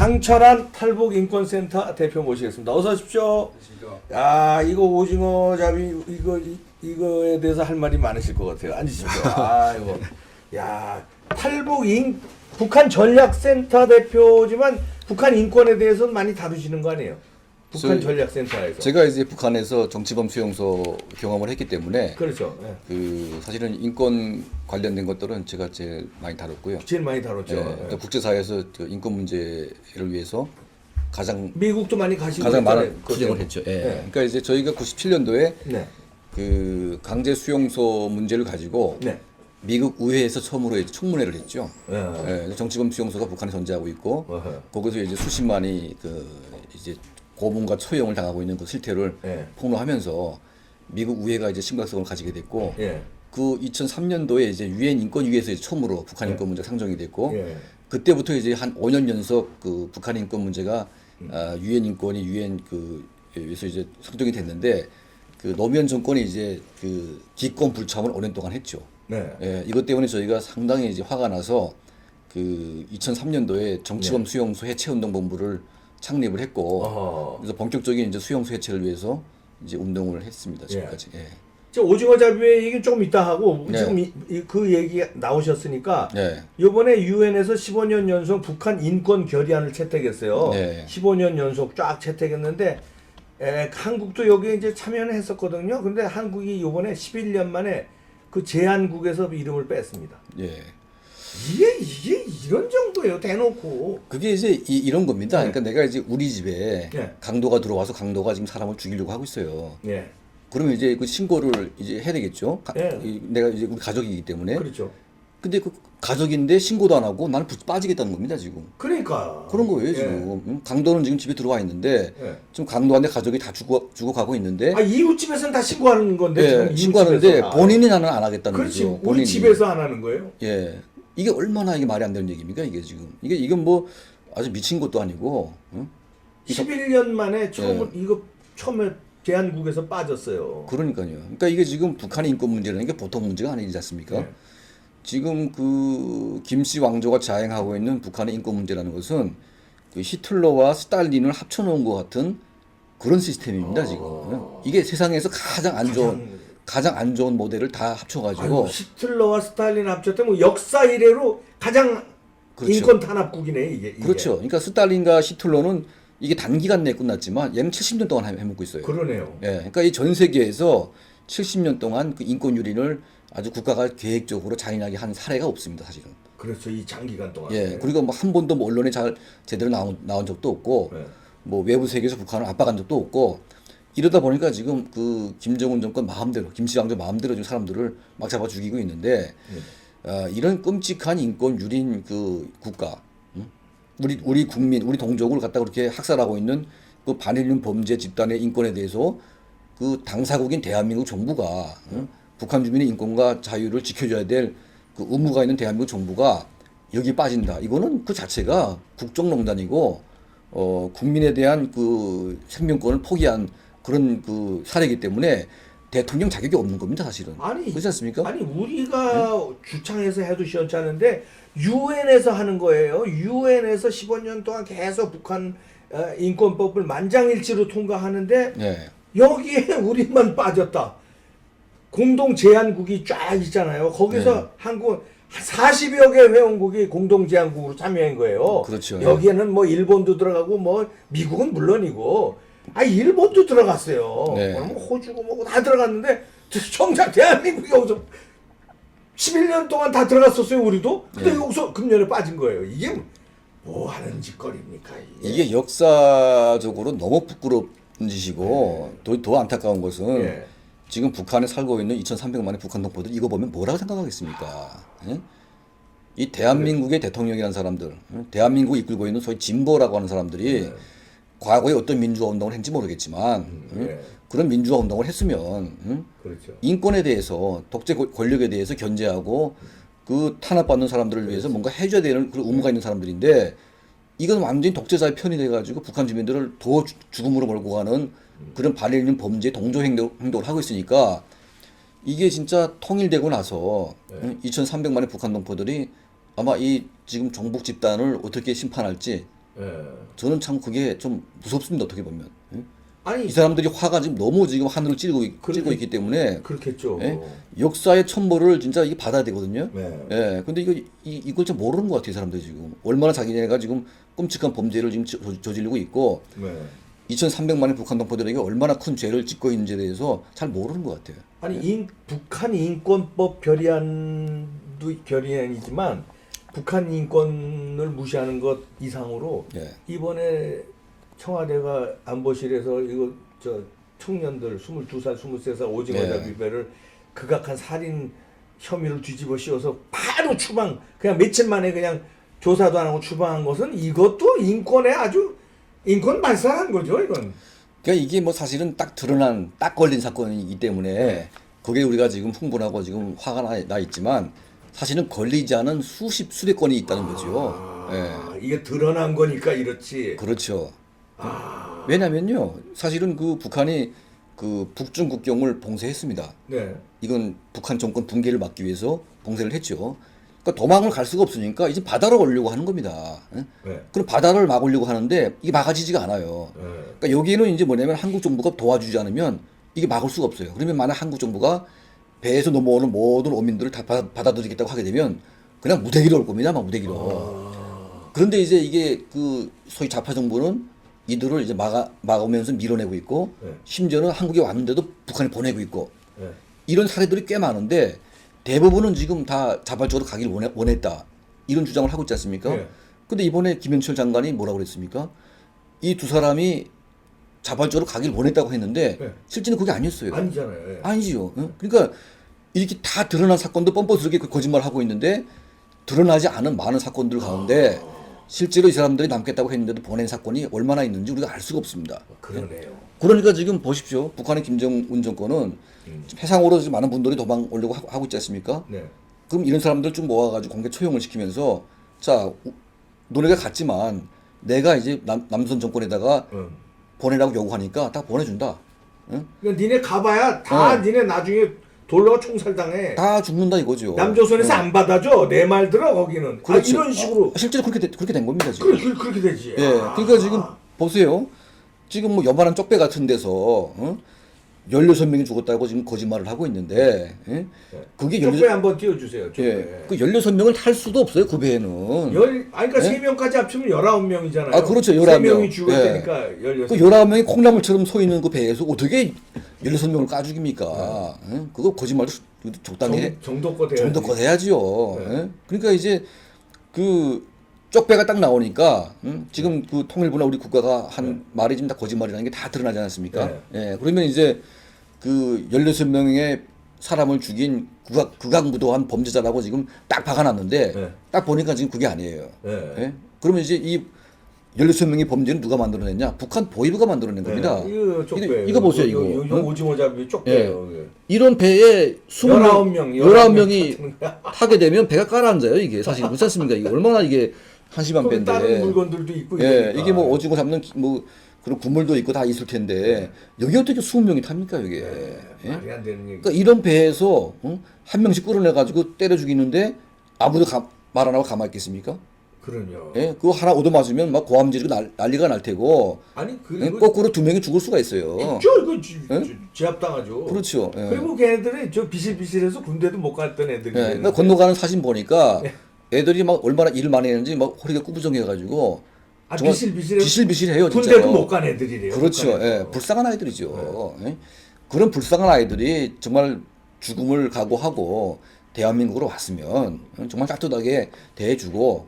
강철한 탈북인권센터 대표 모시겠습니다. 어서 오십시오. 야, 이거 오징어 잡이 이거에 대해서 할 말이 많으실 것 같아요. 앉으십시오. 아이고. 야, 북한 전략센터 대표지만 북한 인권에 대해서는 많이 다루시는 거 아니에요? 북한 전략센터에서. 제가 이제 북한에서 정치범 수용소 경험을 했기 때문에 그렇죠. 네. 그 사실은 인권 관련된 것들은 제가 제일 많이 다뤘고요. 제일 많이 다뤘죠. 네. 그러니까 국제사회에서 그 인권 문제를 위해서 가장 미국도 많이 가시고 많은 투쟁을 했죠. 예. 네. 그러니까 이제 저희가 97년도에 네. 그 강제 수용소 문제를 가지고 네. 미국 의회에서 처음으로 이제 청문회를 했죠. 네. 예. 정치범 수용소가 북한에 존재하고 있고 거기서 이제 수십만이 그 이제 고문과 처형을 당하고 있는 그 실태를 폭로하면서 미국 의회가 이제 심각성을 가지게 됐고 그 2003년도에 이제 유엔 인권위에서 이제 처음으로 북한 인권 문제가 상정이 됐고 그때부터 이제 한 5년 연속 그 북한 인권 문제가 유엔 인권이 유엔 그에서 이제 상정이 됐는데 그 노무현 정권이 이제 그 기권 불참을 5년 동안 했죠. 예, 이것 때문에 저희가 상당히 이제 화가 나서 그 2003년도에 정치범 수용소 해체운동본부를 창립을 했고 그래서 본격적인 이제 수용소 해체를 위해서 이제 운동을 했습니다. 지금까지. 예. 저 오징어 잡이의 얘기 좀 이따 하고 지금 그 얘기 나오셨으니까 이번에 유엔에서 15년 연속 북한 인권 결의안을 채택했어요. 15년 연속 쫙 채택했는데 한국도 여기에 이제 참여는 했었거든요. 근데 한국이 이번에 11년 만에 그 제안국에서 이름을 뺐습니다. 이게 이런 정도예요. 대놓고. 그게 이제 이런 겁니다. 그러니까 내가 이제 우리 집에 강도가 들어와서 강도가 지금 사람을 죽이려고 하고 있어요. 그러면 이제 그 신고를 이제 해야 되겠죠. 내가 이제 우리 가족이기 때문에. 그렇죠. 근데 그 가족인데 신고도 안 하고 나는 빠지겠다는 겁니다, 지금. 그러니까. 그런 거예요, 지금. 강도는 지금 집에 들어와 있는데 지금 강도한테 가족이 다 죽어가고 있는데. 이웃집에서는 다 신고하는 건데. 지금 신고하는데 본인이 나는 안 하겠다는 그렇지. 거죠. 우리 집에서 안 하는 거예요. 이게 얼마나 이게 말이 안 되는 얘기입니까, 이게 지금. 이건 뭐 아주 미친 것도 아니고. 11년 만에 처음에 제안국에서 빠졌어요. 그러니까요. 그러니까 이게 지금 북한의 인권 문제라는 게 보통 문제가 아니지 않습니까? 지금 그 김씨 왕조가 자행하고 있는 북한의 인권 문제라는 것은 그 히틀러와 스탈린을 합쳐놓은 것 같은 그런 시스템입니다, 지금. 이게 세상에서 가장 안 좋은 모델을 다 합쳐가지고. 히틀러와 스탈린 합쳤을 때 뭐 역사 이래로 가장 인권 탄압국이네, 이게. 그렇죠. 그러니까 스탈린과 히틀러는 이게 단기간 내에 끝났지만 얘는 70년 동안 해먹고 있어요. 그러네요. 그러니까 이 전 세계에서 70년 동안 그 인권 유린을 아주 국가가 계획적으로 잔인하게 한 사례가 없습니다, 사실은. 그렇죠, 이 장기간 동안. 그리고 뭐 한 번도 뭐 언론에 제대로 나온 적도 없고, 뭐 외부 세계에서 북한을 압박한 적도 없고, 이러다 보니까 지금 그 김정은 정권 마음대로, 김씨 왕조 마음대로 지금 사람들을 막 잡아 죽이고 있는데, 이런 끔찍한 인권 유린 그 국가, 우리 국민, 우리 동족을 갖다 그렇게 학살하고 있는 그 반인륜 범죄 집단의 인권에 대해서 그 당사국인 대한민국 정부가 북한 주민의 인권과 자유를 지켜줘야 될 그 의무가 있는 대한민국 정부가 여기 빠진다. 이거는 그 자체가 국정농단이고 국민에 대한 그 생명권을 포기한 그런 그 사례이기 때문에 대통령 자격이 없는 겁니다, 사실은. 그렇지 않습니까? 아니 우리가 주창해서 해도 시원찮은데 유엔에서 하는 거예요. 유엔에서 15년 동안 계속 북한 인권법을 만장일치로 통과하는데 여기에 우리만 빠졌다. 공동 제안국이 쫙 있잖아요. 거기서 한국 40여 개 회원국이 공동 제안국으로 참여한 거예요. 그렇죠. 여기에는 뭐 일본도 들어가고 뭐 미국은 물론이고 일본도 들어갔어요. 그럼 호주고 뭐고 다 들어갔는데 정작 대한민국이 여기서 11년 동안 다 들어갔었어요, 우리도. 근데 여기서 금년에 빠진 거예요. 이게 뭐 하는 짓거리입니까, 이게 역사적으로 너무 부끄러운 짓이고 더 안타까운 것은 지금 북한에 살고 있는 2,300만의 북한 동포들 이거 보면 뭐라고 생각하겠습니까? 이 대한민국의 대통령이라는 사람들, 대한민국을 이끌고 있는 소위 진보라고 하는 사람들이 과거에 어떤 민주화 운동을 했는지 모르겠지만 그런 민주화 운동을 했으면 인권에 대해서 독재 권력에 대해서 견제하고 그 탄압받는 사람들을 위해서 뭔가 해줘야 되는 그런 의무가 있는 사람들인데 이건 완전히 독재자의 편이 돼가지고 북한 주민들을 더 죽음으로 몰고 가는 그런 반일륜 범죄 동조 행동을 하고 있으니까 이게 진짜 통일되고 나서 2,300만의 북한 동포들이 아마 이 지금 종북 집단을 어떻게 심판할지 저는 참 그게 좀 무섭습니다. 어떻게 보면. 예? 아니 이 사람들이 화가 지금 너무 지금 하늘을 찌르고 있기 때문에 그렇겠죠. 예? 역사의 천벌을 진짜 이게 받아야 되거든요. 네. 예. 근데 이걸 좀 모르는 것 같아요, 사람들이 지금. 얼마나 자기네가 지금 끔찍한 범죄를 지금 저지르고 있고, 네. 2,300만의 북한 동포들에게 얼마나 큰 죄를 짓고 있는지에 대해서 잘 모르는 것 같아요. 아니 북한 인권법 결의안이지만 북한 인권을 무시하는 것 이상으로 예. 이번에 청와대가 안보실에서 이거 청년들 22살, 23살 오징어 예. 잡이배를 극악한 살인 혐의를 뒤집어 씌워서 바로 추방 그냥 며칠 만에 그냥 조사도 안 하고 추방한 것은 이것도 인권에 아주 인권 발산한 거죠, 이건. 그러니까 이게 뭐 사실은 딱 드러난 딱 걸린 사건이기 때문에 그게 우리가 지금 흥분하고 지금 화가 나 있지만 사실은 걸리지 않은 수백 건이 있다는 거죠. 이게 드러난 거니까 이렇지. 그렇죠. 왜냐면요, 사실은 그 북한이 그 북중 국경을 봉쇄했습니다. 네. 이건 북한 정권 붕괴를 막기 위해서 봉쇄를 했죠. 그러니까 도망을 갈 수가 없으니까 이제 바다로 오려고 하는 겁니다. 예? 네. 그럼 바다를 막으려고 하는데 이게 막아지지가 않아요. 네. 그러니까 여기는 이제 뭐냐면 한국 정부가 도와주지 않으면 이게 막을 수가 없어요. 그러면 만약 한국 정부가 배에서 넘어오는 모든 어민들을 다 받아들이겠다고 하게 되면 그냥 무대기로 올 겁니다. 막 무대기로. 그런데 이제 이게 그 소위 좌파 정부는 이들을 이제 막으면서 밀어내고 있고 네. 심지어는 한국에 왔는데도 북한에 보내고 있고 네. 이런 사례들이 꽤 많은데 대부분은 지금 다 자발적으로 가길 원했다. 이런 주장을 하고 있지 않습니까? 네. 근데 이번에 김현철 장관이 뭐라고 그랬습니까? 이 두 사람이 자발적으로 가길 원했다고 했는데 네. 실제는 그게 아니었어요. 아니잖아요. 예. 아니지요. 응? 그러니까 이렇게 다 드러난 사건도 뻔뻔스럽게 그 거짓말을 하고 있는데 드러나지 않은 많은 사건들 가운데 실제로 이 사람들이 남겠다고 했는데도 보낸 사건이 얼마나 있는지 우리가 알 수가 없습니다. 그러네요. 그러니까 지금 보십시오. 북한의 김정은 정권은 지금 해상으로 지금 많은 분들이 도망 오려고 하고 있지 않습니까? 네. 그럼 이런 사람들 좀 모아가지고 공개 처형을 시키면서 자, 너네가 갔지만 내가 이제 남선 정권에다가 보내라고 요구하니까 딱 보내준다. 응? 그러니까 니네 가봐야 다 니네 나중에 돌려가 총살당해. 다 죽는다 이거죠. 남조선에서 안 받아줘. 내 말 들어 거기는. 그렇죠. 이런 식으로. 실제로 그렇게 된 겁니다 지금. 그렇게 되지. 예, 그러니까 지금 보세요. 지금 뭐 요만한 쪽배 같은 데서 16명이 죽었다고 지금 거짓말을 하고 있는데 그게 쪽배 한번 띄워주세요. 쪽배. 예, 그 16명을 탈 수도 없어요 그 배에는. 그러니까 3명까지 합치면 19명이잖아요. 아 그렇죠 11명. 3명이 죽을 예. 테니까 16명. 그 19명이 콩나물처럼 서 있는 그 배에서 어떻게 16명을 까 죽입니까? 그거 거짓말도 적당히 정도껏 해야지. 정도껏 해야지요. 그러니까 이제 그 쪽배가 딱 나오니까 지금 그 통일부나 우리 국가가 한 말이 지금 다 거짓말이라는 게 다 드러나지 않았습니까? 예, 그러면 이제 그 16명의 사람을 죽인 극악무도한 범죄자라고 지금 딱 박아놨는데 딱 보니까 지금 그게 아니에요. 예? 그러면 이제 이 16명의 범죄는 누가 만들어냈냐? 북한 보위부가 만들어낸 겁니다. 이거 쪽배. 이거 보세요, 이거. 오징어 잡이 쪽배예요. 이런 배에 19명이 19명. 타게 되면 배가 가라앉아요, 이게. 사실 그렇지 않습니까? 이게 얼마나 이게 한심한 배인데. 다른 물건들도 있고. 예, 이러니까. 이게 뭐 오징어 잡는 뭐 그런 구물도 있고 다 있을 텐데 여기 어떻게 20명이 탑니까, 여기. 예? 말이 안 되는 얘기. 그러니까 이런 배에서 한 명씩 끌어내가지고 때려 죽이는데 아무도 말 안 하고 가만히 있겠습니까? 그럼요. 예? 그거 하나 얻어맞으면 막 고함 지르고 난리가 날 테고 아니 예? 그리고 거꾸로 2명이 죽을 수가 있어요. 이거 제압당하죠. 그렇죠. 예. 그리고 걔네들이 저 비실비실해서 군대도 못 갔던 애들이. 예, 그러니까 건너가는 사진 보니까 애들이 막 얼마나 일을 많이 했는지 막 허리가 꾸부정해가지고 정말 비실비실해요. 진짜. 군대도 못 간 애들이래요. 그렇죠. 북한에서. 예, 불쌍한 아이들이죠. 예. 그런 불쌍한 아이들이 정말 죽음을 각오하고 대한민국으로 왔으면 정말 따뜻하게 대해주고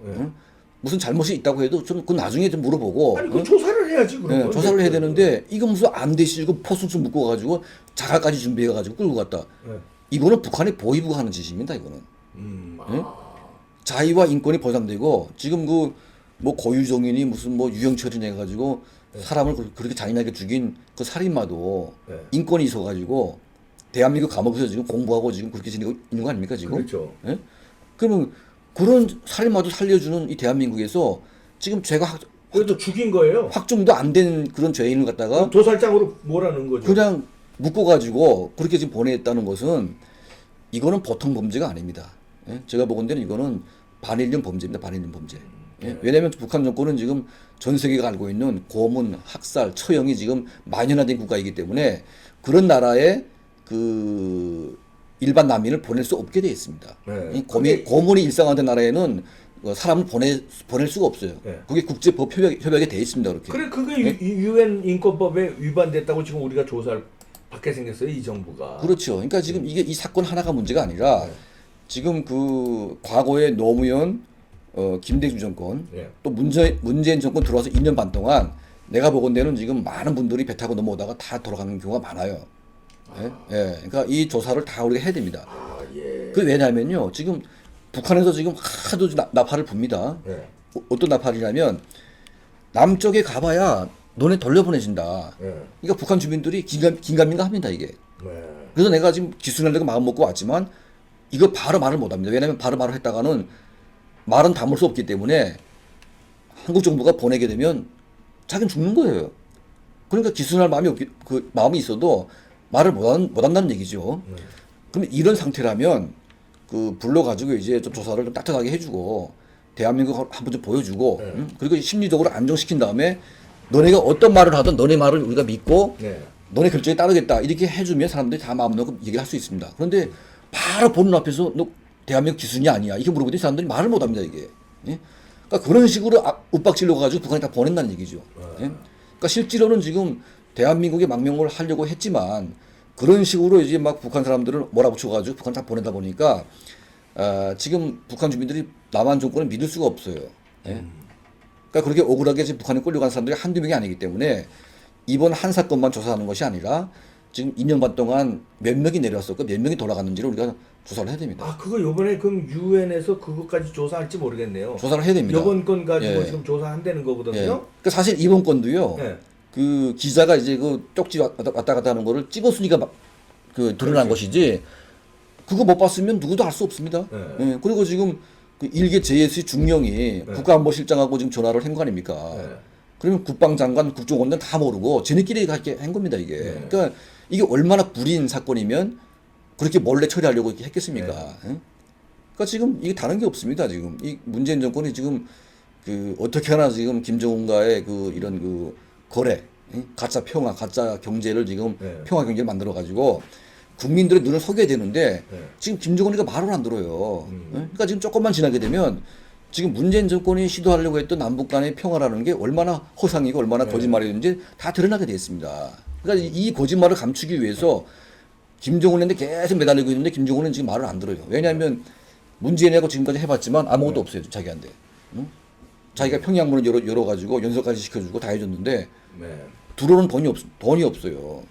무슨 잘못이 있다고 해도 좀 그 나중에 좀 물어보고 아니 그 조사를 해야지 그런 거. 조사를 해야 되는데 이거 무슨 안 되시고 포수수 묶어가지고 자갈까지 준비해가지고 끌고 갔다. 이거는 북한의 보위부가 하는 짓입니다. 이거는. 자유와 인권이 보장되고 지금 그 뭐 고유정인이 무슨 뭐 유영철이 해가지고 사람을 그렇게 잔인하게 죽인 그 살인마도 인권이 있어가지고 대한민국 감옥에서 지금 공부하고 지금 그렇게 지내고 있는 거 아닙니까 지금? 그렇죠. 예? 그러면 그런 살인마도 살려주는 이 대한민국에서 지금 죄가 그래도 죽인 거예요. 확정도 안 된 그런 죄인을 갖다가 도살장으로 몰아넣은 거죠. 그냥 묶어가지고 그렇게 지금 보냈다는 것은 이거는 보통 범죄가 아닙니다. 예? 제가 보건대는 이거는 반인륜 범죄입니다. 반인륜 범죄. 예? 왜냐하면 북한 정권은 지금 전 세계가 알고 있는 고문, 학살, 처형이 지금 만연화된 국가이기 때문에 그런 나라에 그 일반 난민을 보낼 수 없게 되어 있습니다. 네. 이 고문이 일상화된 나라에는 사람을 보낼 수가 없어요. 네. 그게 국제법 협약에 되어 있습니다. 그렇게. 그래 그게 유엔 인권법에 위반됐다고 지금 우리가 조사를 받게 생겼어요. 이 정부가. 그렇죠. 그러니까 지금 이게 이 사건 하나가 문제가 아니라 지금 그 과거에 노무현, 김대중 정권, 또 문재인 정권 들어와서 2년 반 동안 내가 보건대는 지금 많은 분들이 배 타고 넘어오다가 다 돌아가는 경우가 많아요. 예? 예. 그러니까 이 조사를 다 우리가 해야 됩니다. 그 왜냐하면요, 지금 북한에서 지금 하도 나팔을 붑니다. 어떤 나팔이냐면 남쪽에 가봐야 너네 돌려보내진다. 그러니까 북한 주민들이 긴가민가 합니다 이게. 그래서 내가 지금 기순하려고 마음 먹고 왔지만 이거 바로 말을 못합니다. 왜냐하면 바로 말을 했다가는 말은 담을 수 없기 때문에 한국 정부가 보내게 되면 자기는 죽는 거예요. 그러니까 기순할 마음이 있어도 말을 못한다는 얘기죠. 그럼 이런 상태라면 그 불러가지고 이제 좀 조사를 좀 따뜻하게 해주고 대한민국 한번 좀 보여주고 그리고 심리적으로 안정시킨 다음에 너네가 어떤 말을 하든 너네 말을 우리가 믿고 너네 결정에 따르겠다 이렇게 해주면 사람들이 다 마음 놓고 얘기를 할 수 있습니다. 그런데 바로 보는 앞에서 너 대한민국 기순이 아니야 이렇게 물어보더니 사람들이 말을 못합니다 이게. 예? 그러니까 그런 식으로 윽박질러 가지고 북한이 다 보낸다는 얘기죠. 예? 그러니까 실제로는 지금 대한민국의 망명을 하려고 했지만 그런 식으로 이제 막 북한 사람들을 몰아붙여가지고 북한 다 보내다 보니까 지금 북한 주민들이 남한 정권을 믿을 수가 없어요. 예? 그러니까 그렇게 억울하게 지금 북한에 끌려간 사람들이 한두 명이 아니기 때문에 이번 한 사건만 조사하는 것이 아니라 지금 2년 반 동안 몇 명이 내려왔었고 몇 명이 돌아갔는지를 우리가 조사를 해야 됩니다. 아 그거 요번에 그럼 유엔에서 그것까지 조사할지 모르겠네요. 조사를 해야 됩니다. 요번 건 가지고 예. 지금 조사한다는 거거든요. 예. 그러니까 사실 이번 건도요. 예. 그 기자가 이제 그 쪽지 왔다 갔다 하는 거를 찍었으니까 그 드러난 것이지 그거 못 봤으면 누구도 알 수 없습니다. 예. 그리고 지금 그 일개 JS 중령이 국가안보실장하고 지금 전화를 한 거 아닙니까? 그러면 국방장관, 국정원장 다 모르고 쟤네끼리 그렇게 한 겁니다 이게. 그러니까 이게 얼마나 불인 사건이면 그렇게 몰래 처리하려고 이렇게 했겠습니까? 그러니까 지금 이게 다른 게 없습니다 지금. 이 문재인 정권이 지금 그 어떻게 하나 지금 김정은과의 그 이런 그 거래, 가짜 평화, 가짜 경제를 지금 평화 경제를 만들어 가지고 국민들의 눈을 속여야 되는데 지금 김정은이가 말을 안 들어요. 그러니까 지금 조금만 지나게 되면 지금 문재인 정권이 시도하려고 했던 남북 간의 평화라는 게 얼마나 허상이고 얼마나 거짓말이었는지 다 드러나게 돼 있습니다. 그러니까 이 거짓말을 감추기 위해서 김정은한테 계속 매달리고 있는데 김정은은 지금 말을 안 들어요. 왜냐하면 문재인하고 지금까지 해봤지만 아무것도 없어요 자기한테. 자기가 평양문을 열어가지고 연설까지 시켜주고 다 해줬는데 들어오는 돈이 없어요.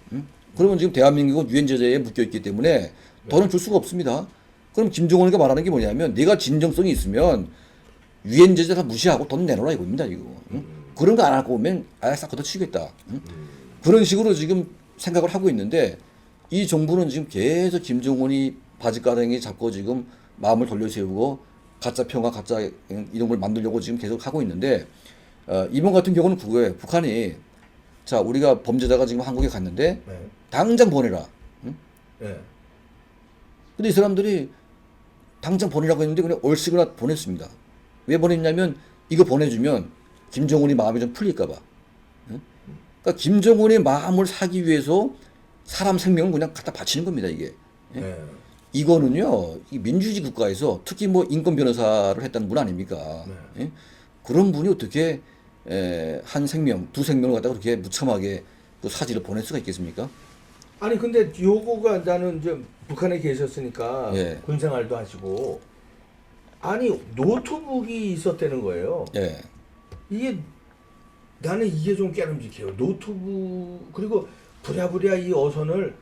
그러면 지금 대한민국은 유엔 제재에 묶여 있기 때문에 돈을 줄 수가 없습니다. 그럼 김정은이가 말하는 게 뭐냐면 네가 진정성이 있으면 유엔 제재 다 무시하고 돈 내놓으라 이겁니다 이거. 그런 거 안 하고 오면 아예 싹 걷어치겠다. 그런 식으로 지금 생각을 하고 있는데 이 정부는 지금 계속 김정은이 바지가랑이 잡고 지금 마음을 돌려세우고 가짜 평화, 가짜 이런 걸 만들려고 지금 계속 하고 있는데 이번 같은 경우는 그거예요. 북한이 자 우리가 범죄자가 지금 한국에 갔는데 당장 보내라. 근데 이 사람들이 당장 보내라고 했는데 그냥 얼씨구나 보냈습니다. 왜 보냈냐면 이거 보내주면 김정은이 마음이 좀 풀릴까봐. 그러니까 김정은의 마음을 사기 위해서 사람 생명을 그냥 갖다 바치는 겁니다 이게. 이거는요 이 민주주의 국가에서 특히 뭐 인권 변호사를 했다는 분 아닙니까? 예? 그런 분이 어떻게 한 생명, 두 생명을 갖다가 그렇게 무참하게 그 사지를 보낼 수가 있겠습니까? 아니 근데 요거가 나는 이제 북한에 계셨으니까 군생활도 하시고 아니 노트북이 있었다는 거예요. 이게 나는 이게 좀 깨름직해요. 노트북 그리고 부랴부랴 이 어선을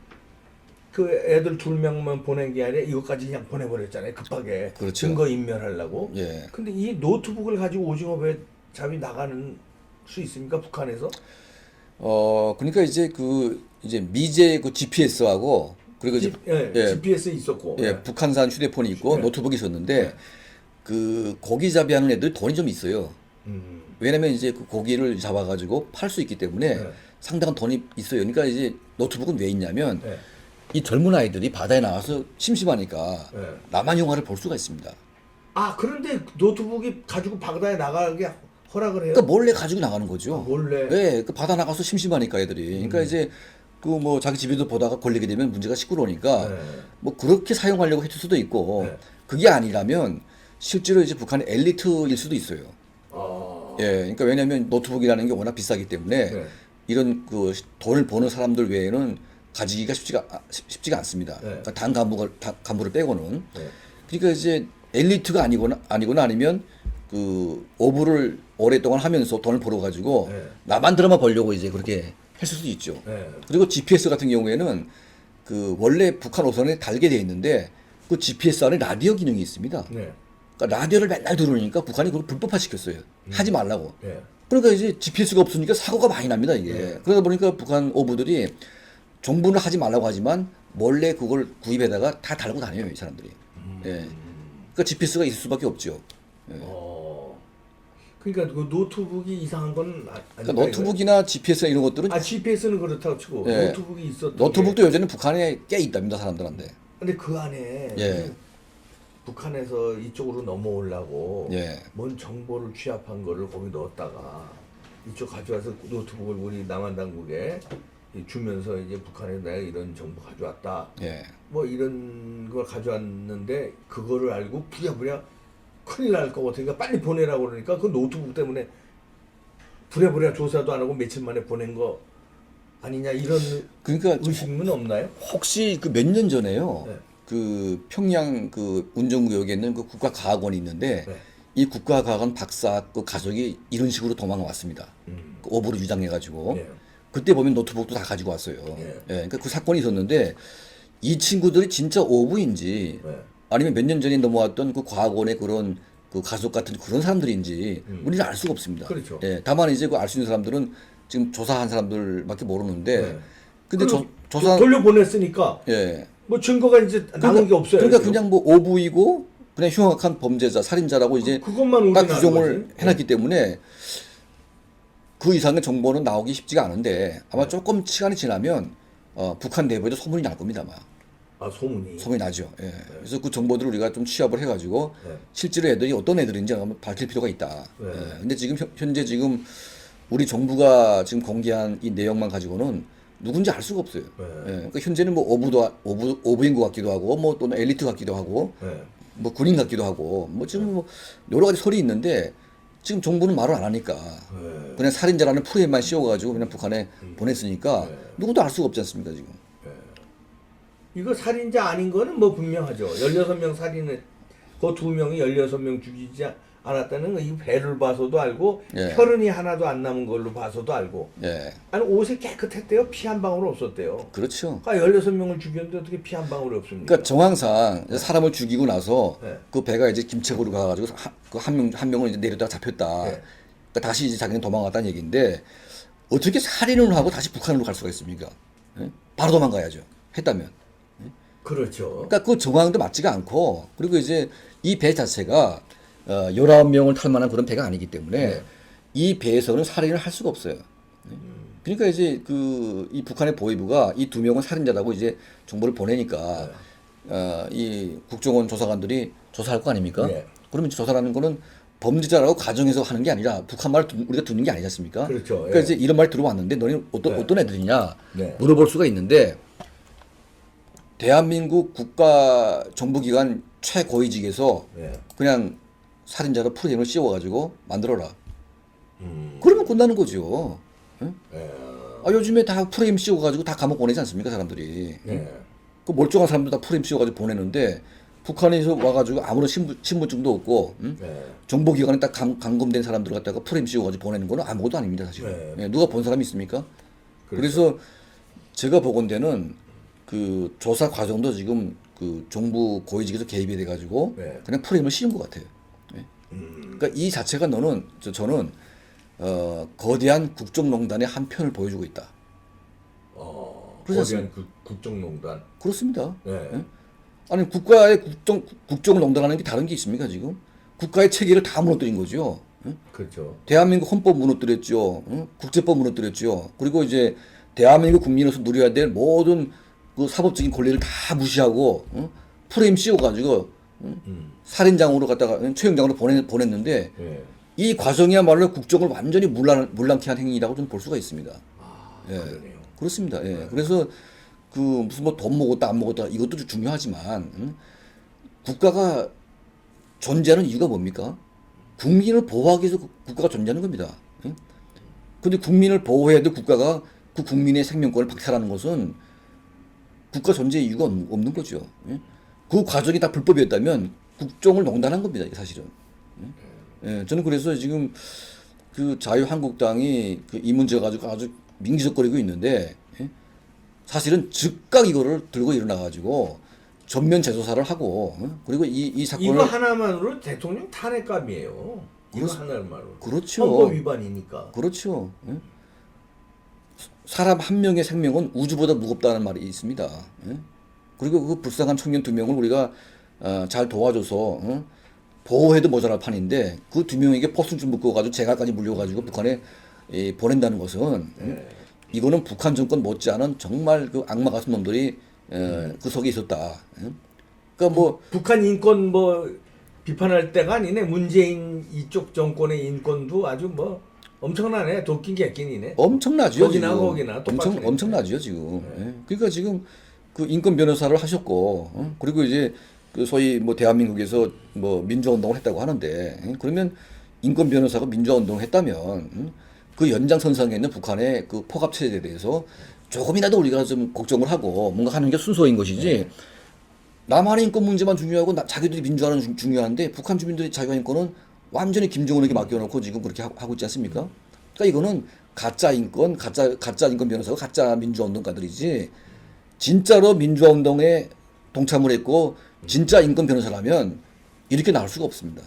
그 애들 2명만 보낸 게 아니라 이것까지 그냥 보내버렸잖아요. 급하게 그렇죠. 증거 인멸하려고. 근데 이 노트북을 가지고 오징어 배 잡이 나가는 수 있습니까 북한에서? 그러니까 이제 이제 미제 그 GPS하고 그리고 GPS 있었고 북한산 휴대폰이 있고 노트북이 있었는데 그 고기잡이 하는 애들 돈이 좀 있어요. 왜냐면 이제 그 고기를 잡아가지고 팔 수 있기 때문에 상당한 돈이 있어요. 그러니까 이제 노트북은 왜 있냐면 이 젊은 아이들이 바다에 나와서 심심하니까 남한 영화를 볼 수가 있습니다. 그런데 노트북이 가지고 바다에 나가게 허락을 해요? 그러니까 몰래 가지고 나가는 거죠. 몰래. 네, 그 바다 나가서 심심하니까 애들이. 그러니까 이제 그 뭐 자기 집에도 보다가 걸리게 되면 문제가 시끄러우니까 네. 뭐 그렇게 사용하려고 했을 수도 있고 네. 그게 아니라면 실제로 이제 북한의 엘리트일 수도 있어요. 예, 그러니까 왜냐하면 노트북이라는 게 워낙 비싸기 때문에 네. 이런 그 돈을 버는 사람들 외에는 가지기가 쉽지가 않습니다. 네. 그러니까 간부를 빼고는. 네. 그러니까 이제 엘리트가 아니거나 아니면 그 오브를 오랫동안 하면서 돈을 벌어가지고 네. 나만 들어만 벌려고 이제 그렇게 했을 수도 있죠. 네. 그리고 GPS 같은 경우에는 그 원래 북한 오선에 달게 돼 있는데 그 GPS 안에 라디오 기능이 있습니다. 네. 그러니까 라디오를 맨날 들으니까 북한이 그걸 불법화 시켰어요. 하지 말라고. 네. 그러니까 이제 GPS가 없으니까 사고가 많이 납니다, 이게. 네. 그러다 보니까 북한 오부들이 정부는 하지 말라고 하지만 몰래 그걸 구입에다가 다 달고 다녀요, 이 사람들이. 예. 그러니까 GPS가 있을 수밖에 없죠. 그러니까 그 노트북이 이상한 건 그러니까 노트북이나 GPS나 이런 것들은 GPS는 그렇다고 치고 예. 노트북이 있었던 노트북도 요새는 북한에 꽤 있답니다, 사람들한테. 근데 그 안에 예. 북한에서 이쪽으로 넘어오려고 예. 뭔 정보를 취합한 거를 거기 넣었다가 이쪽 가져와서 노트북을 우리 남한 당국에 주면서 이제 북한에 내가 이런 정보 가져왔다. 예. 뭐 이런 걸 가져왔는데 그거를 알고 부랴부랴 큰일 날 것 같으니까 빨리 보내라고 그러니까 그 노트북 때문에 부랴부랴 조사도 안 하고 며칠 만에 보낸 거 아니냐 이런 그러니까 의심은 없나요? 혹시 그 몇 년 전에요. 네. 그 평양 그 운정구역에 있는 그 국가과학원이 있는데 네. 이 국가과학원 박사 그 가족이 이런 식으로 도망왔습니다. 그 오보로 위장해가지고 네. 그때 보면 노트북도 다 가지고 왔어요. 네. 예, 그러니까 그 사건이 있었는데 이 친구들이 진짜 오부인지 네. 아니면 몇 년 전에 넘어왔던 그 과학원의 그런 그 가족 같은 그런 사람들인지 우리는 알 수가 없습니다. 그렇죠. 예, 다만 이제 그 알 수 있는 사람들은 지금 조사한 사람들밖에 모르는데 네. 근데 그리고 조사 돌려보냈으니까 예. 뭐 증거가 이제 남은 게 없어요. 그러니까 지금. 그냥 뭐 오부이고 그냥 흉악한 범죄자, 살인자라고 이제 그것만 딱 우리는 규정을 아는 거지. 해놨기 때문에 그 이상의 정보는 나오기 쉽지가 않은데 아마 네. 조금 시간이 지나면 북한 내부에도 소문이 날 겁니다, 아마. 소문이. 소문이 나죠. 예. 그래서 그 정보들을 우리가 좀 취합을 해가지고 네. 실제로 애들이 어떤 애들인지 한번 밝힐 필요가 있다. 네. 예. 근데 지금 현재 지금 우리 정부가 지금 공개한 이 내용만 가지고는 누군지 알 수가 없어요. 네. 예. 그러니까 현재는 뭐 오부인 것 같기도 하고 뭐 또는 엘리트 같기도 하고 네. 뭐 군인 같기도 하고 뭐 지금 뭐 여러 가지 설이 있는데 지금 정부는 말을 안 하니까 네. 그냥 살인자라는 프레임만 씌워가지고 그냥 북한에 보냈으니까 누구도 알 수가 없지 않습니까 지금. 이거 살인자 아닌 거는 뭐 분명하죠. 16명 살인을 그 2명이 16명 죽이지 않았다는 거 이 배를 봐서도 알고 예. 혈흔이 하나도 안 남은 걸로 봐서도 알고 예, 아니 옷이 깨끗했대요. 피 한 방울 없었대요. 그렇죠. 그러니까 16명을 죽였는데 어떻게 피 한 방울이 없습니까? 그러니까 정황상 사람을 죽이고 나서 네. 그 배가 이제 김책으로 가가지고 그 한 명은 이제 내려다가 잡혔다. 네. 그러니까 다시 이제 자기는 도망갔다는 얘기인데 어떻게 살인을 하고 다시 북한으로 갈 수가 있습니까? 예? 바로 도망가야죠. 했다면. 그렇죠. 그러니까 그 정황도 맞지가 않고 그리고 이제 이 배 자체가 19명을 탈 만한 그런 배가 아니기 때문에 네. 이 배에서는 살인을 할 수가 없어요. 그러니까 이제 그 이 북한의 보위부가 이 2명은 살인자라고 이제 정보를 보내니까 이 국정원 조사관들이 조사할 거 아닙니까? 네. 그러면 조사라는 거는 범죄자라고 가정해서 하는 게 아니라 북한 말을 우리가 듣는 게 아니지 않습니까? 그렇죠. 그러니까 예. 이제 이런 말이 들어왔는데 너희 어떤 애들이냐 네. 물어볼 수가 있는데 대한민국 국가 정부기관 최고위직에서 예. 그냥 살인자로 프레임을 씌워가지고 만들어라. 그러면 끝나는 거죠. 응? 예. 요즘에 다 프레임 씌워가지고 다 감옥 보내지 않습니까 사람들이. 예. 그 멀쩡한 사람들 다 프레임 씌워가지고 보내는데 북한에서 와가지고 아무런 신분증도 없고 예. 정보기관에 딱 감금된 사람들 갖다가 프레임 씌워가지고 보내는 거는 아무것도 아닙니다 사실. 네. 예, 누가 본 사람이 있습니까? 그렇죠. 그래서 제가 보건대는 그 조사 과정도 지금 그 정부 고위직에서 개입이 돼가지고 네. 그냥 프레임을 씌운 것 같아요. 예. 그러니까 이 자체가 저는 거대한 국정농단의 한 편을 보여주고 있다. 거대한 국정농단. 그렇습니다. 네. 예? 아니 국가의 국정을 농단하는 게 다른 게 있습니까 지금? 국가의 체계를 다 무너뜨린 거죠. 예? 그렇죠. 대한민국 헌법 무너뜨렸죠. 국제법 무너뜨렸죠. 그리고 이제 대한민국 국민으로서 누려야 될 모든 그 사법적인 권리를 다 무시하고 프레임 씌워가지고 살인장으로 갖다가 최영장으로 보냈는데 예. 이 과정이야말로 국정을 완전히 물랑케 한 행위라고 좀 볼 수가 있습니다. 예. 그러네요. 그렇습니다. 예. 그래서 그 무슨 뭐 돈 먹었다 안 먹었다 이것도 중요하지만 국가가 존재하는 이유가 뭡니까? 국민을 보호하기 위해서 국가가 존재하는 겁니다. 근데 국민을 보호해도 국가가 그 국민의 생명권을 박탈하는 것은 국가 존재 이유가 없는 거죠. 그 과정이 다 불법이었다면 국정을 농단한 겁니다. 사실은. 예, 저는 그래서 지금 그 자유한국당이 그 이 문제 가지고 아주 민기적거리고 있는데 사실은 즉각 이거를 들고 일어나 가지고 전면 재조사를 하고 그리고 이 사건을 이거 하나만으로 대통령 탄핵감이에요. 이거 하나만으로. 그렇죠. 헌법 위반이니까. 그렇죠. 예? 사람 한 명의 생명은 우주보다 무겁다는 말이 있습니다. 예? 그리고 그 불쌍한 청년 2명을 우리가 잘 도와줘서 보호해도 모자랄 판인데 그 2명에게 포승줄 묶어가지고 재갈까지 물려가지고 북한에 보낸다는 것은 이거는 북한 정권 못지않은 정말 그 악마 같은 놈들이 그 속에 있었다. 예? 그러니까 뭐 북한 인권 뭐 비판할 때가 아니네. 문재인 이쪽 정권의 인권도 아주 뭐 엄청나네. 도끼 개끼니네. 엄청나죠. 거기나 지금. 거기나 똑같네. 엄청나죠 지금. 예. 그러니까 지금 그 인권 변호사를 하셨고, 그리고 이제 그 소위 뭐 대한민국에서 뭐 민주화 운동을 했다고 하는데, 그러면 인권 변호사가 민주화 운동을 했다면 그 연장선상에 있는 북한의 그 포갑 체제에 대해서 조금이라도 우리가 좀 걱정을 하고 뭔가 하는 게 순서인 것이지. 남한의 인권 문제만 중요하고 자기들이 민주화는 중요한데 북한 주민들의 자유와 인권은 완전히 김정은에게 맡겨놓고 지금 그렇게 하고 있지 않습니까? 그러니까 이거는 가짜 인권 변호사가 가짜 민주화 운동가들이지 진짜로 민주화 운동에 동참을 했고 진짜 인권 변호사라면 이렇게 나올 수가 없습니다.